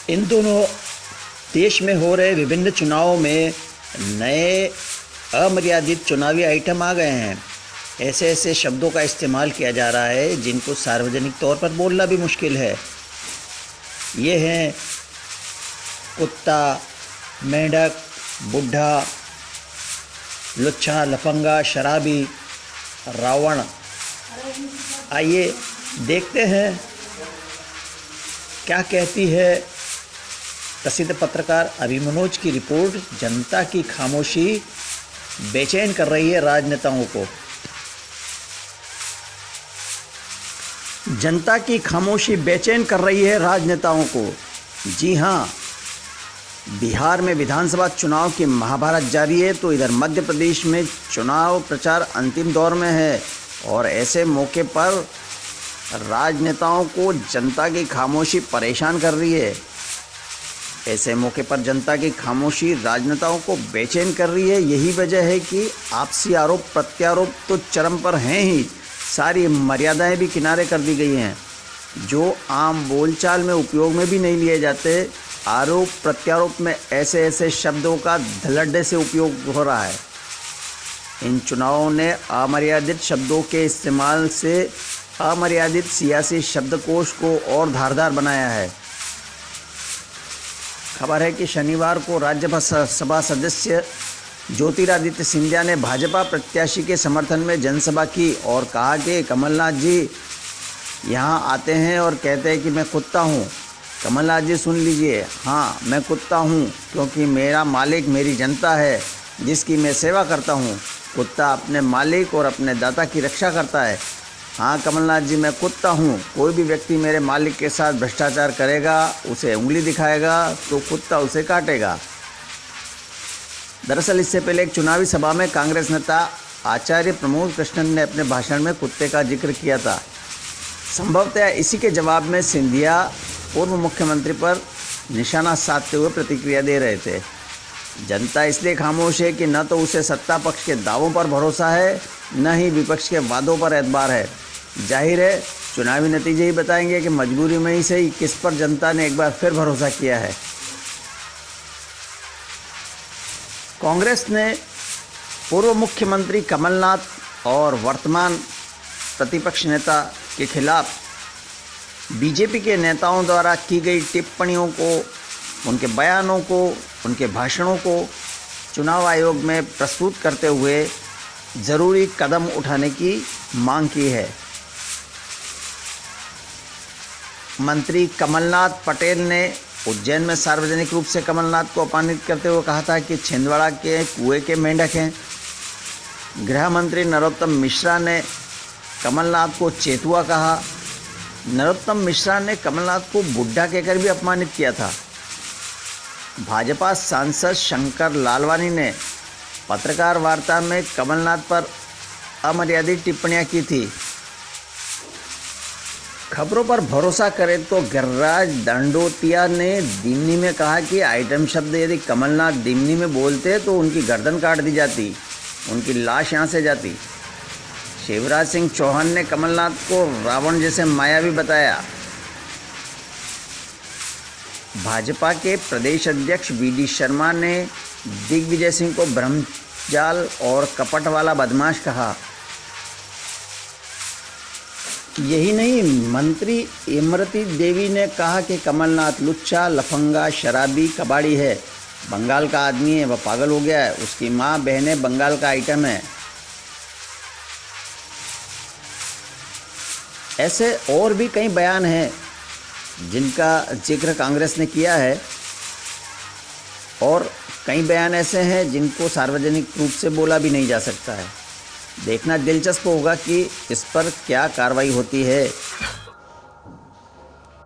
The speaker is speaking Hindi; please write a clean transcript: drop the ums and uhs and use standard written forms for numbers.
इन दोनों देश में हो रहे विभिन्न चुनावों में नए अमर्यादित चुनावी आइटम आ गए हैं। ऐसे ऐसे शब्दों का इस्तेमाल किया जा रहा है जिनको सार्वजनिक तौर पर बोलना भी मुश्किल है। ये हैं कुत्ता, मेंढक, बुढ़ा, लुच्छा, लफंगा, शराबी, रावण। आइए देखते हैं क्या कहती है प्रसिद्ध पत्रकार अभिमनोज की रिपोर्ट। जनता की खामोशी बेचैन कर रही है राजनेताओं को। जनता की खामोशी बेचैन कर रही है राजनेताओं को। जी हाँ, बिहार में विधानसभा चुनाव की महाभारत जारी है तो इधर मध्य प्रदेश में चुनाव प्रचार अंतिम दौर में है और ऐसे मौके पर राजनेताओं को जनता की खामोशी परेशान कर रही है। ऐसे मौके पर जनता की खामोशी राजनेताओं को बेचैन कर रही है। यही वजह है कि आपसी आरोप प्रत्यारोप तो चरम पर हैं ही, सारी मर्यादाएं भी किनारे कर दी गई हैं जो आम बोलचाल में उपयोग में भी नहीं लिए जाते। आरोप प्रत्यारोप में ऐसे ऐसे शब्दों का धड़ल्ले से उपयोग हो रहा है। इन चुनावों ने अमर्यादित शब्दों के इस्तेमाल से अमर्यादित सियासी शब्दकोश को और धारदार बनाया है। खबर है कि शनिवार को राज्यसभा सदस्य ज्योतिरादित्य सिंधिया ने भाजपा प्रत्याशी के समर्थन में जनसभा की और कहा कि कमलनाथ जी यहाँ आते हैं और कहते हैं कि मैं कुत्ता हूँ। कमलनाथ जी सुन लीजिए, हाँ मैं कुत्ता हूँ क्योंकि मेरा मालिक मेरी जनता है जिसकी मैं सेवा करता हूँ। कुत्ता अपने मालिक और अपने दाता की रक्षा करता है। हाँ कमलनाथ जी, मैं कुत्ता हूँ। कोई भी व्यक्ति मेरे मालिक के साथ भ्रष्टाचार करेगा, उसे उंगली दिखाएगा तो कुत्ता उसे काटेगा। दरअसल इससे पहले एक चुनावी सभा में कांग्रेस नेता आचार्य प्रमोद कृष्णन ने अपने भाषण में कुत्ते का जिक्र किया था। संभवतः इसी के जवाब में सिंधिया पूर्व मुख्यमंत्री पर निशाना साधते हुए प्रतिक्रिया दे रहे थे। जनता इसलिए खामोश है कि न तो उसे सत्ता पक्ष के दावों पर भरोसा है, न ही विपक्ष के वादों पर एतबार है। जाहिर है चुनावी नतीजे ही बताएंगे कि मजबूरी में ही सही किस पर जनता ने एक बार फिर भरोसा किया है। कांग्रेस ने पूर्व मुख्यमंत्री कमलनाथ और वर्तमान प्रतिपक्ष नेता के खिलाफ बीजेपी के नेताओं द्वारा की गई टिप्पणियों को, उनके बयानों को, उनके भाषणों को चुनाव आयोग में प्रस्तुत करते हुए ज़रूरी कदम उठाने की मांग की है। मंत्री कमलनाथ पटेल ने उज्जैन में सार्वजनिक रूप से कमलनाथ को अपमानित करते हुए कहा था कि छिंदवाड़ा के कुएं के मेंढक हैं। गृह मंत्री नरोत्तम मिश्रा ने कमलनाथ को चेतुआ कहा। नरोत्तम मिश्रा ने कमलनाथ को बुड्ढा कहकर भी अपमानित किया था। भाजपा सांसद शंकर लालवानी ने पत्रकार वार्ता में कमलनाथ पर अमर्यादित टिप्पणियां की थी। खबरों पर भरोसा करें तो गिरिराज दंडोतिया ने दिमनी में कहा कि आइटम शब्द यदि कमलनाथ दिमनी में बोलते तो उनकी गर्दन काट दी जाती, उनकी लाश यहाँ से जाती। शिवराज सिंह चौहान ने कमलनाथ को रावण जैसे मायावी बताया। भाजपा के प्रदेश अध्यक्ष वीडी शर्मा ने दिग्विजय सिंह को ब्रह्मजाल और कपट वाला बदमाश कहा। यही नहीं, मंत्री इमरती देवी ने कहा कि कमलनाथ लुच्चा, लफंगा, शराबी, कबाड़ी है, बंगाल का आदमी है, वह पागल हो गया है, उसकी माँ बहनें बंगाल का आइटम है। ऐसे और भी कई बयान हैं जिनका जिक्र कांग्रेस ने किया है और कई बयान ऐसे हैं जिनको सार्वजनिक रूप से बोला भी नहीं जा सकता है। देखना दिलचस्प होगा कि इस पर क्या कार्रवाई होती है।